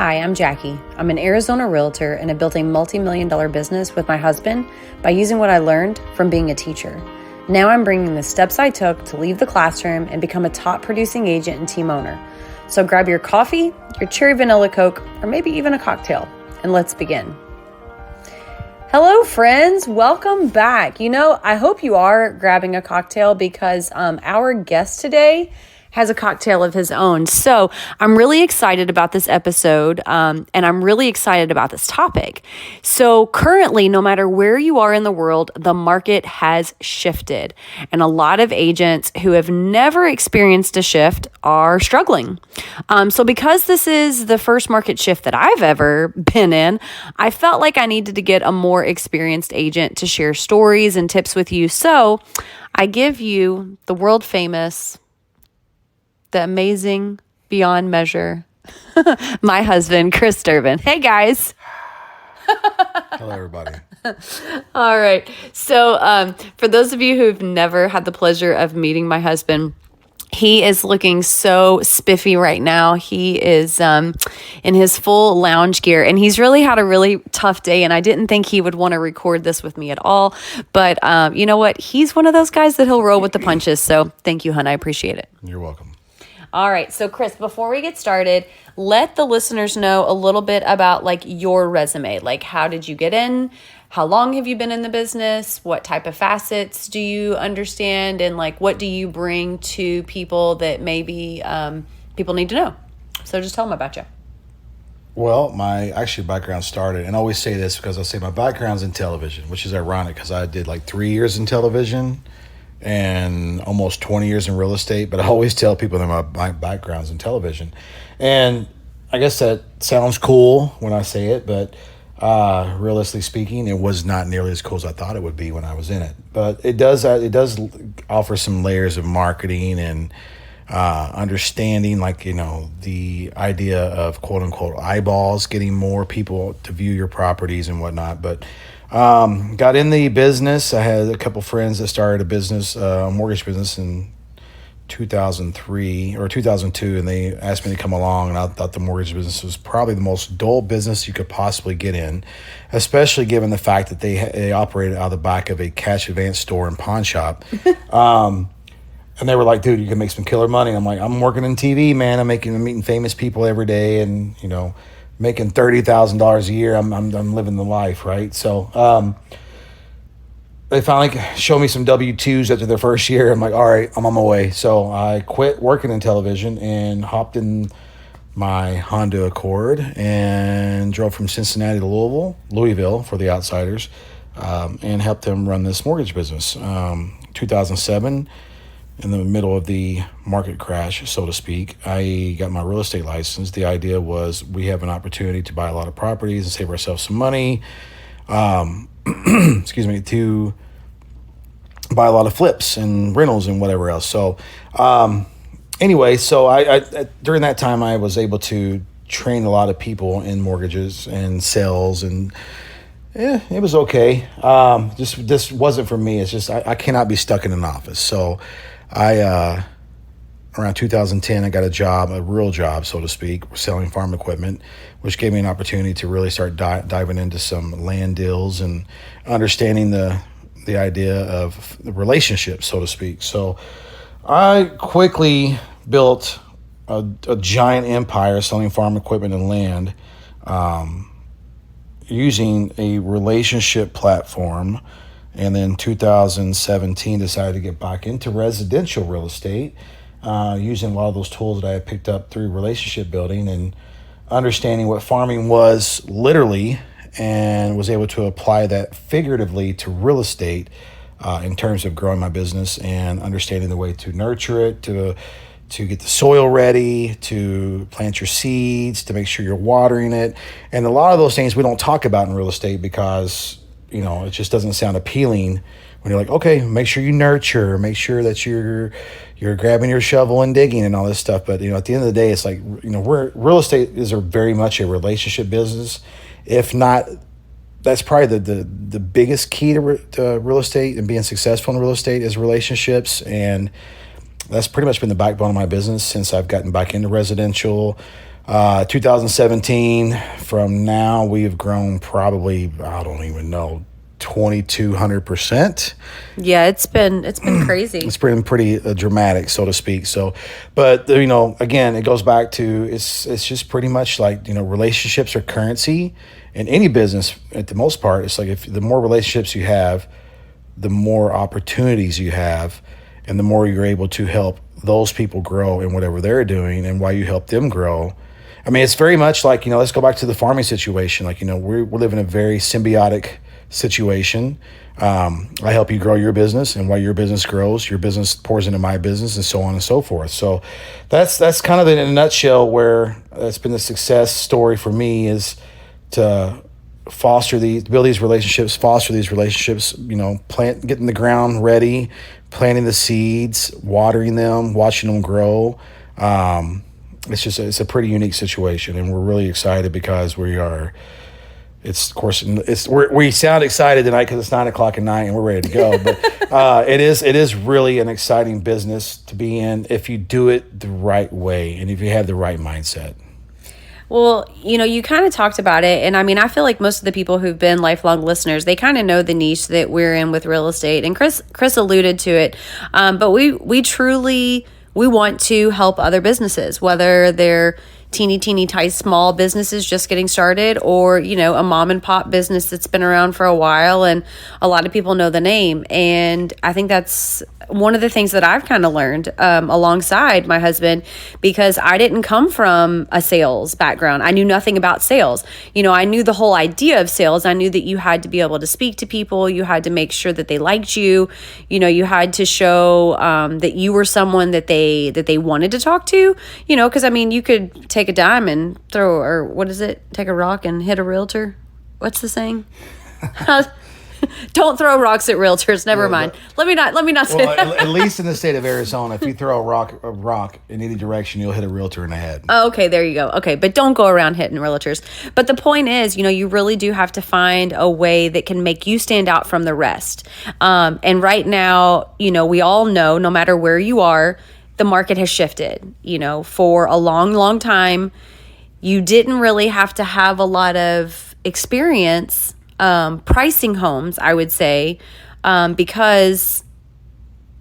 Hi, I'm Jackie. I'm an Arizona realtor and have built a multi-million-dollar business with my husband by using what I learned from being a teacher. Now I'm bringing the steps I took to leave the classroom and become a top producing agent and team owner. So grab your coffee, your cherry vanilla Coke, or maybe even a cocktail, and let's begin. Hello, friends. Welcome back. I hope you are grabbing a cocktail because our guest today has a cocktail of his own. So I'm really excited about this episode, and I'm really excited about this topic. So currently, no matter where you are in the world, the market has shifted, and a lot of agents who have never experienced a shift are struggling. So because this is the first market shift that I've ever been in, I felt like I needed to get a more experienced agent to share stories and tips with you. So I give you the world famous, the amazing, beyond measure, my husband, Kris Durbin. Hey, guys. Hello, everybody. All right. So for those of you who've never had the pleasure of meeting my husband, he is looking so spiffy right now. He is in his full lounge gear, and he's really had a really tough day, and I didn't think he would want to record this with me at all. But you know what? He's one of those guys that he'll roll with the punches. So thank you, hon. I appreciate it. You're welcome. All right. So, Kris, before we get started, let the listeners know a little bit about your resume. How did you get in? How long have you been in the business? What type of facets do you understand? And what do you bring to people that maybe people need to know? So just tell them about you. Well, my background started, and I always say this because I say my background's in television, which is ironic because I did 3 years in television and almost 20 years in real estate, but I always tell people that my background's in television. And I guess that sounds cool when I say it, but realistically speaking, it was not nearly as cool as I thought it would be when I was in it. But it does offer some layers of marketing and understanding, the idea of quote unquote eyeballs, getting more people to view your properties and whatnot. But got in the business. I had a couple friends that started a business, a mortgage business in 2003 or 2002, and they asked me to come along, and I thought the mortgage business was probably the most dull business you could possibly get in, especially given the fact that they operated out of the back of a cash advance store and pawn shop. And they were like, dude, you can make some killer money. I'm like, I'm working in TV, man. I'm meeting famous people every day, and making $30,000 a year. I'm living the life, right? So they finally showed me some W-2s after their first year. I'm like, all right, I'm on my way. So I quit working in television and hopped in my Honda Accord and drove from Cincinnati to Louisville for the outsiders, and helped them run this mortgage business. 2007, in the middle of the market crash, so to speak, I got my real estate license. The idea was we have an opportunity to buy a lot of properties and save ourselves some money, to buy a lot of flips and rentals and whatever else. So anyway, so I during that time, I was able to train a lot of people in mortgages and sales, and it was okay. This wasn't for me. It's just I cannot be stuck in an office. So around 2010, I got a real job, so to speak, selling farm equipment, which gave me an opportunity to really start diving into some land deals and understanding the idea of the relationship, so to speak. So I quickly built a giant empire selling farm equipment and land, using a relationship platform. And then 2017, decided to get back into residential real estate, using a lot of those tools that I had picked up through relationship building and understanding what farming was literally, and was able to apply that figuratively to real estate, in terms of growing my business and understanding the way to nurture it, to get the soil ready, to plant your seeds, to make sure you're watering it. And a lot of those things we don't talk about in real estate because it just doesn't sound appealing when you're like, okay, make sure you nurture, make sure that you're grabbing your shovel and digging and all this stuff. But, at the end of the day, it's real estate is very much a relationship business. If not, that's probably the biggest key to real estate and being successful in real estate is relationships. And that's pretty much been the backbone of my business since I've gotten back into residential. 2017 from now, we have grown probably, I don't even know, 2,200%. Yeah, it's been crazy. It's been pretty dramatic, so to speak. So, but again, it goes back to it's just pretty much like, relationships are currency in any business. At the most part, it's like if the more relationships you have, the more opportunities you have, and the more you're able to help those people grow in whatever they're doing, and while you help them grow. I mean, it's very much like, let's go back to the farming situation. Like, we live in a very symbiotic situation. I help you grow your business, and while your business grows, your business pours into my business, and so on and so forth. So that's kind of in a nutshell where that's been the success story for me, is to build these relationships, getting the ground ready, planting the seeds, watering them, watching them grow. It's a pretty unique situation, and we're really excited because we sound excited tonight because it's 9:00 at night and we're ready to go. But it is really an exciting business to be in if you do it the right way and if you have the right mindset. Well, you kind of talked about it. And I mean, I feel like most of the people who've been lifelong listeners, they kind of know the niche that we're in with real estate. And Kris alluded to it. But we truly, we want to help other businesses, whether they're teeny tiny small businesses just getting started, or a mom and pop business that's been around for a while and a lot of people know the name. And I think that's one of the things that I've kind of learned alongside my husband, because I didn't come from a sales background. I knew nothing about sales. I knew the whole idea of sales. I knew that you had to be able to speak to people. You had to make sure that they liked you. You had to show that you were someone that they wanted to talk to, because I mean, you could take a dime and take a rock and hit a realtor. What's the saying? Don't throw rocks at realtors. Never mind. Let me not say that. At least in the state of Arizona, if you throw a rock in any direction, you'll hit a realtor in the head. Oh, okay, there you go. Okay, but don't go around hitting realtors. But the point is, you really do have to find a way that can make you stand out from the rest. And right now, we all know, no matter where you are, the market has shifted. For a long time, you didn't really have to have a lot of experience pricing homes, I would say, because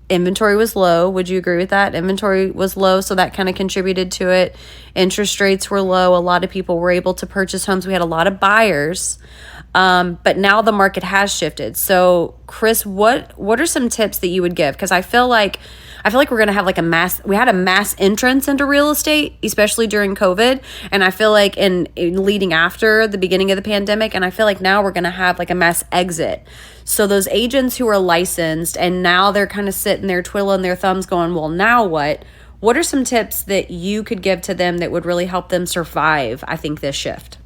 inventory was low. Would you agree with that? Inventory was low, so that kind of contributed to it. Interest rates were low. A lot of people were able to purchase homes. We had a lot of buyers, but now the market has shifted. So, Kris, what are some tips that you would give? Because I feel like we're going to have we had a mass entrance into real estate, especially during COVID. And I feel like in leading after the beginning of the pandemic, and I feel like now we're going to have a mass exit. So those agents who are licensed and now they're kind of sitting there twiddling their thumbs going, well, now what? What are some tips that you could give to them that would really help them survive, I think, this shift?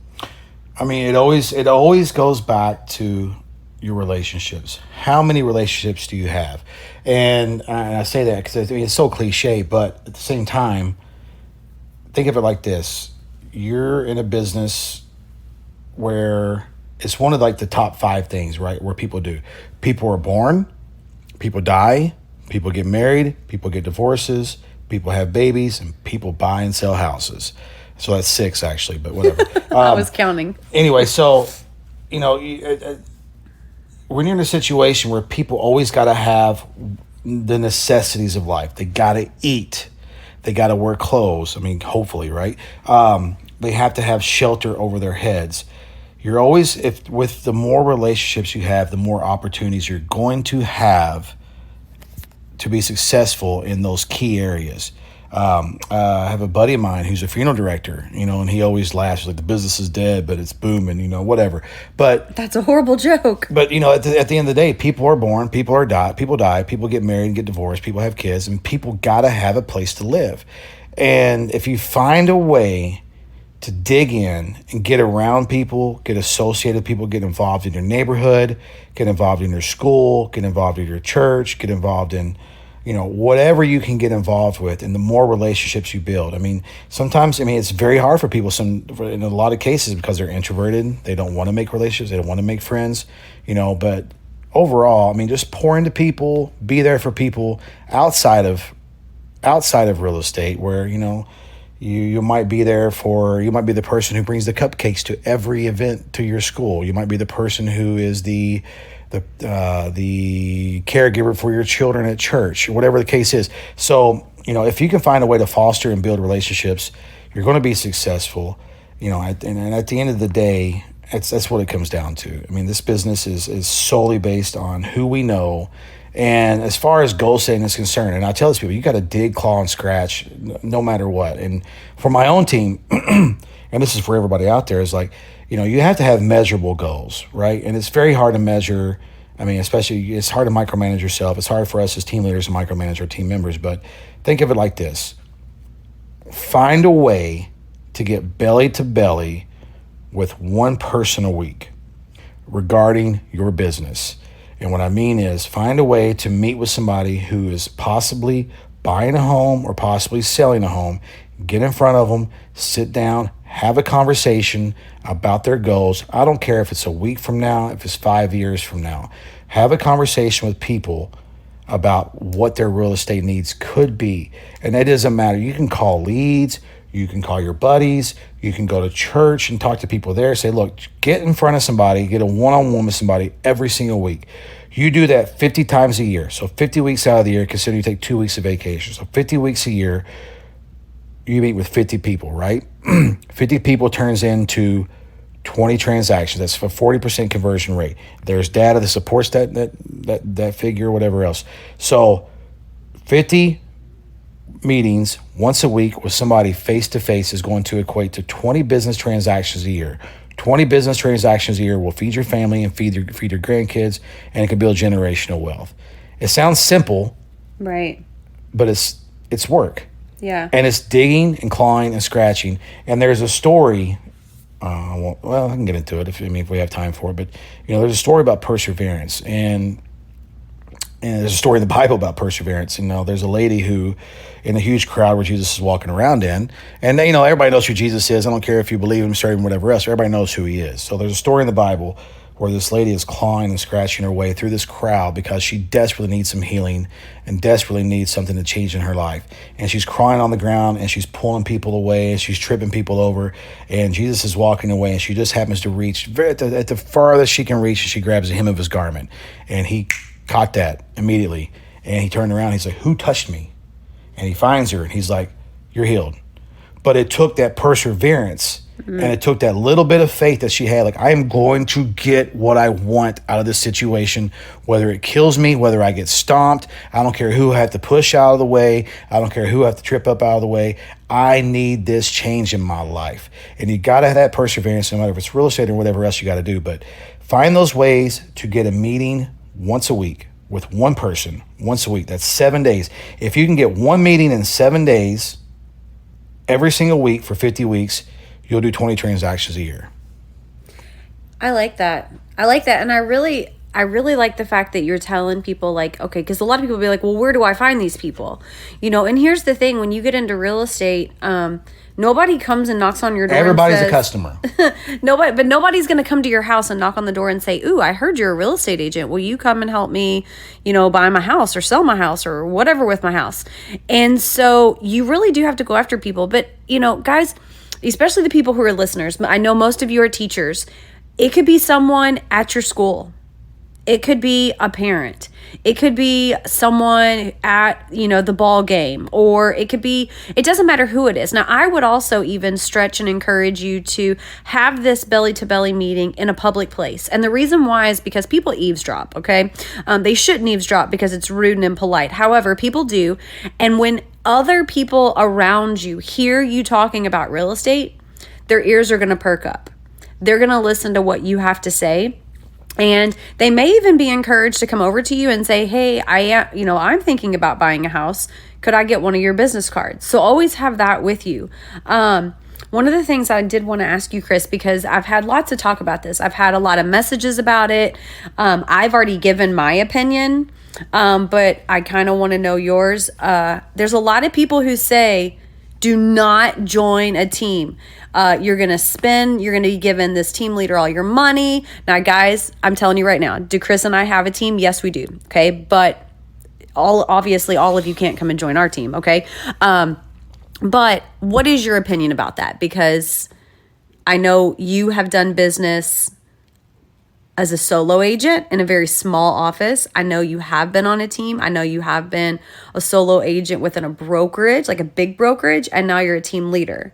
I mean, it always goes back to your relationships. How many relationships do you have? And I say that because it's so cliche, but at the same time, think of it like this. You're in a business where it's one of the top 5 things, right? Where people do. People are born, people die, people get married, people get divorces, people have babies, and people buy and sell houses. So that's 6 actually, but whatever. I was counting. Anyway, so, when you're in a situation where people always got to have the necessities of life, they got to eat, they got to wear clothes. I mean, hopefully, right? They have to have shelter over their heads. You're always, with the more relationships you have, the more opportunities you're going to have to be successful in those key areas. I have a buddy of mine who's a funeral director, and he always laughs like the business is dead, but it's booming, whatever. But that's a horrible joke. But at the end of the day, people are born, people die, people get married and get divorced, people have kids, and people gotta have a place to live. And if you find a way to dig in and get around people, get associated with people, get involved in your neighborhood, get involved in your school, get involved in your church, get involved in whatever you can get involved with, and the more relationships you build. I mean, sometimes, it's very hard for people in a lot of cases because they're introverted. They don't want to make relationships. They don't want to make friends, but overall, just pour into people, be there for people outside of real estate where, You might be there you might be the person who brings the cupcakes to every event to your school. You might be the person who is the caregiver for your children at church, or whatever the case is. So, if you can find a way to foster and build relationships, you're going to be successful. And at the end of the day, that's what it comes down to. I mean, this business is solely based on who we know. And as far as goal setting is concerned, and I tell these people, you got to dig, claw, and scratch no matter what. And for my own team, and this is for everybody out there, is like, you have to have measurable goals, right? And it's very hard to measure. I mean, especially it's hard to micromanage yourself. It's hard for us as team leaders to micromanage our team members. But think of it like this. Find a way to get belly to belly with one person a week regarding your business. And what I mean is find a way to meet with somebody who is possibly buying a home or possibly selling a home. Get in front of them, sit down, have a conversation about their goals. I don't care if it's a week from now, if it's 5 years from now. Have a conversation with people about what their real estate needs could be. And that doesn't matter. You can call leads. You can call your buddies. You can go to church and talk to people there. Say, look, get in front of somebody, get a one-on-one with somebody every single week. You do that 50 times a year. So 50 weeks out of the year, consider you take 2 weeks of vacation. So 50 weeks a year, you meet with 50 people, right? 50 people turns into 20 transactions. That's a 40% conversion rate. There's data that supports that figure, whatever else. So 50 meetings once a week with somebody face-to-face is going to equate to 20 business transactions a year. 20 business transactions a year will feed your family and feed your grandkids, and it can build generational wealth. It sounds simple, right? But it's work. Yeah. And it's digging and clawing and scratching. And there's a story. I can get into it if we have time for it. But there's a story about perseverance, and there's a story in the Bible about perseverance. There's a lady who, in a huge crowd where Jesus is walking around in, and everybody knows who Jesus is. I don't care if you believe him, serve him, whatever else. Everybody knows who he is. So there's a story in the Bible where this lady is clawing and scratching her way through this crowd because she desperately needs some healing and desperately needs something to change in her life. And she's crying on the ground, and she's pulling people away, and she's tripping people over, and Jesus is walking away, and she just happens to reach at the farthest she can reach, and she grabs the hem of his garment. And he caught that immediately, and he turned around, and he's like, who touched me? And he finds her, and he's like, you're healed. But it took that perseverance, and it took that little bit of faith that she had. Like, I am going to get what I want out of this situation, whether it kills me, whether I get stomped. I don't care who I have to push out of the way. I don't care who I have to trip up out of the way. I need this change in my life. And you got to have that perseverance, no matter if it's real estate or whatever else you got to do. But find those ways to get a meeting once a week with one person once a week. That's 7 days. If you can get one meeting in 7 days every single week for 50 weeks, you'll do 20 transactions a year. I like that. And I really like the fact that you're telling people, like, okay, because a lot of people will be like, well, where do I find these people? And here's the thing, when you get into real estate, nobody comes and knocks on your door. Everybody's a customer. Nobody's going to come to your house and knock on the door and say, ooh, I heard you're a real estate agent. Will you come and help me, buy my house or sell my house or whatever with my house? And so you really do have to go after people. But, guys, especially the people who are listeners, I know most of you are teachers. It could be someone at your school. It could be a parent. It could be someone at, the ball game, or it doesn't matter who it is. Now, I would also even stretch and encourage you to have this belly to belly meeting in a public place. And the reason why is because people eavesdrop, okay? They shouldn't eavesdrop because it's rude and impolite. However, people do. And when other people around you hear you talking about real estate, their ears are going to perk up. They're going to listen to what you have to say. And they may even be encouraged to come over to you and say, hey, I'm thinking about buying a house. Could I get one of your business cards? So always have that with you. One of the things I did want to ask you, Kris, because I've had lots of talk about this. I've had a lot of messages about it. I've already given my opinion, but I kind of want to know yours. There's a lot of people who say, do not join a team. You're going to be giving this team leader all your money. Now, guys, I'm telling you right now, do Kris and I have a team? Yes, we do. Okay. But obviously all of you can't come and join our team. Okay. But what is your opinion about that? Because I know you have done business as a solo agent in a very small office. I know you have been on a team. I know you have been a solo agent within a brokerage, like a big brokerage, and now you're a team leader.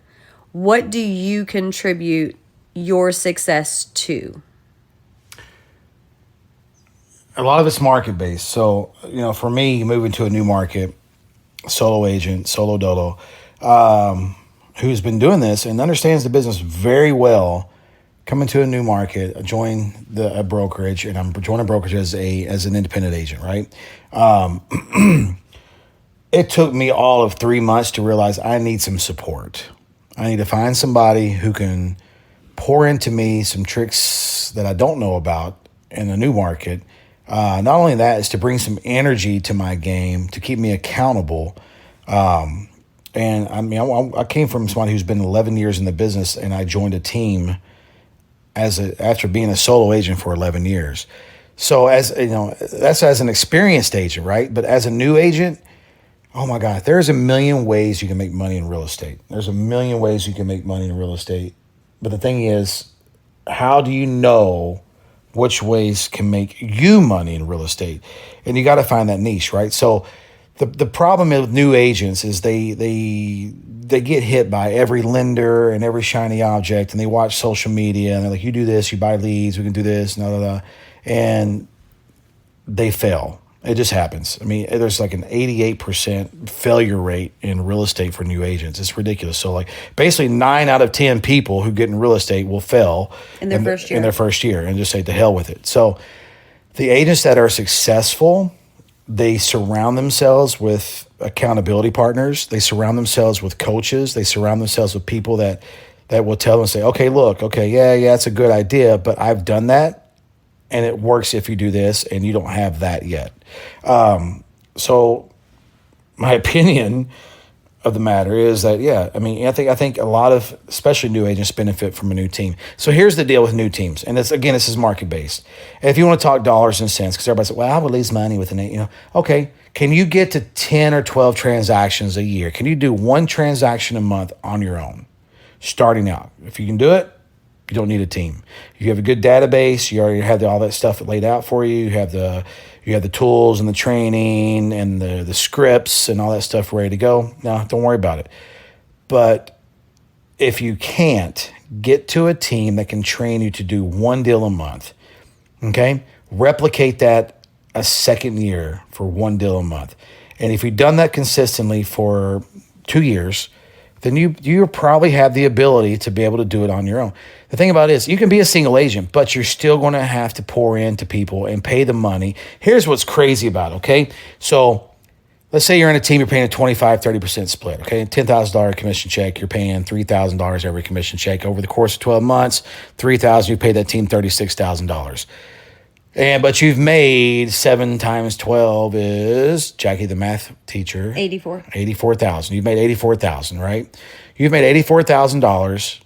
What do you contribute your success to? A lot of it's market based. So, for me, moving to a new market, solo agent, solo dolo, who's been doing this and understands the business very well, coming to a new market, join a brokerage, and I'm joining a brokerage as an independent agent, right? It took me all of 3 months to realize I need some support. I need to find somebody who can pour into me some tricks that I don't know about in a new market. Not only that, is to bring some energy to my game, to keep me accountable. And I mean, I came from someone who's been 11 years in the business, and I joined a team after being a solo agent for 11 years. So that's as an experienced agent, right? But as a new agent, oh my God, there's a million ways you can make money in real estate. There's a million ways you can make money in real estate. But the thing is, how do you know which ways can make you money in real estate? And you got to find that niche, right? So the problem with new agents is they get hit by every lender and every shiny object, and they watch social media and they're like, you do this, you buy leads, we can do this, and they fail. It just happens. I mean, there's like an 88% failure rate in real estate for new agents. It's ridiculous. So like basically 9 out of 10 people who get in real estate will fail in their first year and just say to hell with it. So the agents that are successful, they surround themselves with accountability partners. They surround themselves with coaches. They surround themselves with people that will tell them, say, okay, look, okay, yeah, it's a good idea, but I've done that. And it works if you do this, and you don't have that yet. So my opinion of the matter is that, I think a lot of, especially new agents, benefit from a new team. So here's the deal with new teams. And this is market-based. And if you want to talk dollars and cents, because everybody says, well, I would lose money with okay, can you get to 10 or 12 transactions a year? Can you do 1 transaction a month on your own, starting out? If you can do it, you don't need a team. You have a good database. You already have all that stuff laid out for you. You have the tools and the training and the scripts and all that stuff ready to go. No, don't worry about it. But if you can't get to a team that can train you to do 1 deal a month, okay, replicate that a second year for 1 deal a month. And if you've done that consistently for 2 years, then you probably have the ability to be able to do it on your own. The thing about it is, you can be a single agent, but you're still going to have to pour into people and pay the money. Here's what's crazy about it, okay? So let's say you're in a team, you're paying a 25-30% split, okay? $10,000 commission check, you're paying $3,000 every commission check. Over the course of 12 months, $3,000, you pay that team $36,000. But you've made 7 times 12 is, Jackie, the math teacher. 84,000. You've made 84,000, right? You've made $84,000,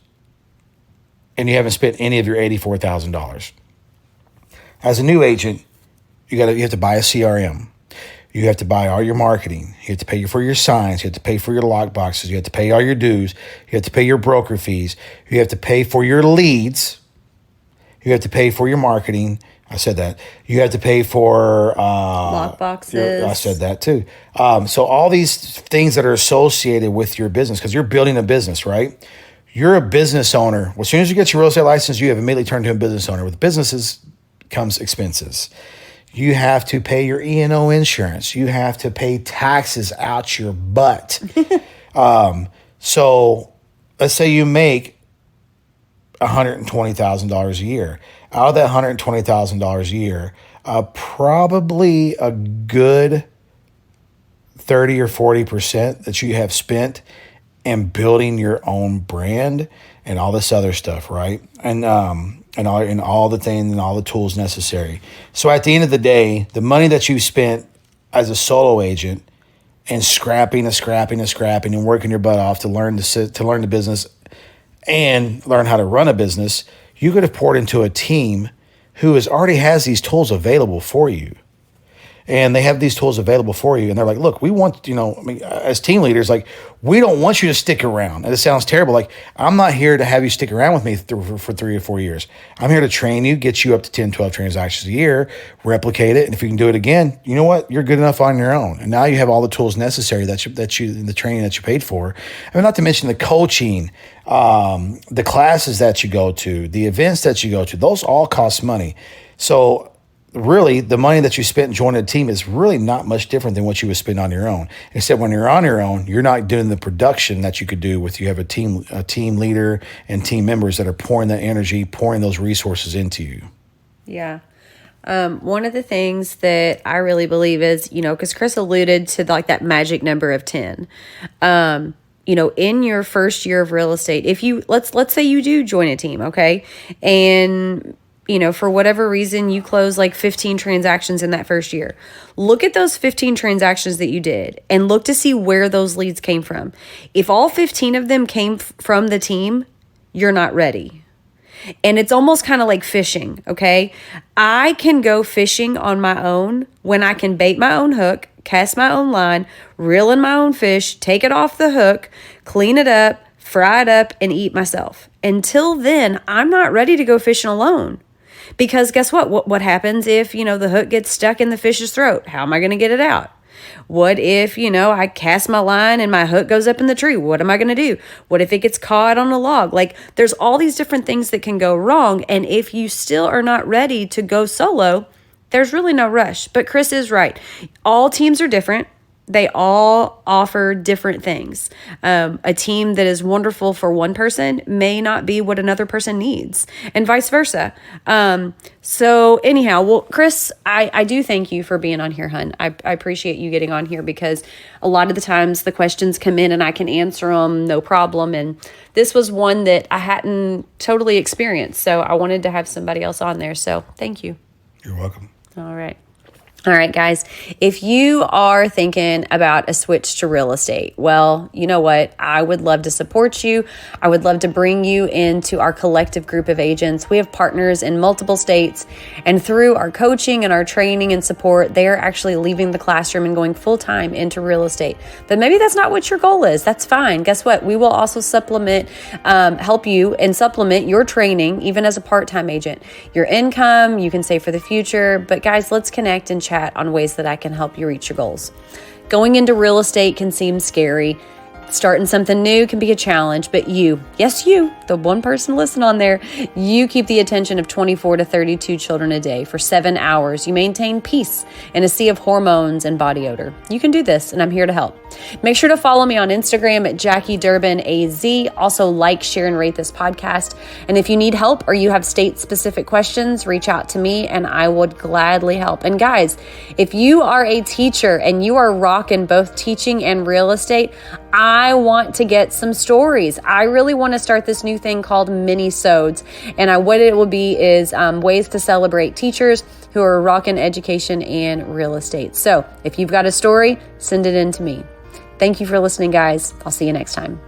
and you haven't spent any of your $84,000. As a new agent, you have to buy a CRM. You have to buy all your marketing. You have to pay for your signs. You have to pay for your lock boxes. You have to pay all your dues. You have to pay your broker fees. You have to pay for your leads. You have to pay for your marketing. I said that. You have to pay for lock boxes. I said that too. So all these things that are associated with your business, because you're building a business, right? You're a business owner. Well, as soon as you get your real estate license, you have immediately turned into a business owner. With businesses comes expenses. You have to pay your E&O insurance. You have to pay taxes out your butt. So let's say you make $120,000 a year. Out of that $120,000 a year, probably a good 30 or 40% that you have spent in building your own brand and all this other stuff, right? And all the things and all the tools necessary. So at the end of the day, the money that you spent as a solo agent and scrapping and working your butt off to learn the business and learn how to run a business, you could have poured into a team who already has these tools available for you. and they have these tools available for you. And they're like, look, we want, as team leaders, like, we don't want you to stick around. And it sounds terrible. Like, I'm not here to have you stick around with me for 3 or 4 years. I'm here to train you, get you up to 10, 12 transactions a year, replicate it. And if you can do it again, you know what? You're good enough on your own. And now you have all the tools necessary that you in the training that you paid for. I mean, not to mention the coaching, the classes that you go to, the events that you go to, those all cost money. So really, the money that you spent joining a team is really not much different than what you would spend on your own. Except when you're on your own, you're not doing the production that you could do with you have a team leader and team members that are pouring that energy, pouring those resources into you. Yeah. One of the things that I really believe is, because Kris alluded to like that magic number of 10. In your first year of real estate, if you let's say you do join a team, okay, and for whatever reason, you close like 15 transactions in that first year. Look at those 15 transactions that you did and look to see where those leads came from. If all 15 of them came from the team, you're not ready. And it's almost kind of like fishing, okay? I can go fishing on my own when I can bait my own hook, cast my own line, reel in my own fish, take it off the hook, clean it up, fry it up, and eat myself. Until then, I'm not ready to go fishing alone. Because guess what? What happens if, the hook gets stuck in the fish's throat? How am I going to get it out? What if, I cast my line and my hook goes up in the tree? What am I going to do? What if it gets caught on a log? Like, there's all these different things that can go wrong. And if you still are not ready to go solo, there's really no rush. But Kris is right. All teams are different. They all offer different things. A team that is wonderful for one person may not be what another person needs, and vice versa. So anyhow, well, Kris, I do thank you for being on here, hun. I appreciate you getting on here because a lot of the times the questions come in and I can answer them, no problem. And this was one that I hadn't totally experienced. So I wanted to have somebody else on there. So thank you. You're welcome. All right, guys, if you are thinking about a switch to real estate, well, you know what? I would love to support you. I would love to bring you into our collective group of agents. We have partners in multiple states, and through our coaching and our training and support, they are actually leaving the classroom and going full-time into real estate. But maybe that's not what your goal is. That's fine. Guess what? We will also help you and supplement your training, even as a part-time agent. Your income, you can save for the future. But guys, let's connect and chat on ways that I can help you reach your goals. Going into real estate can seem scary. Starting something new can be a challenge, but you, the one person listening on there, you keep the attention of 24 to 32 children a day for 7 hours. You maintain peace in a sea of hormones and body odor. You can do this, and I'm here to help. Make sure to follow me on Instagram at Jackie Durbin AZ. Also like, share, and rate this podcast. And if you need help or you have state-specific questions, reach out to me, and I would gladly help. And guys, if you are a teacher and you are rocking both teaching and real estate, I want to get some stories. I really want to start this new thing called mini-sodes. And what it will be is ways to celebrate teachers who are rocking education and real estate. So if you've got a story, send it in to me. Thank you for listening, guys. I'll see you next time.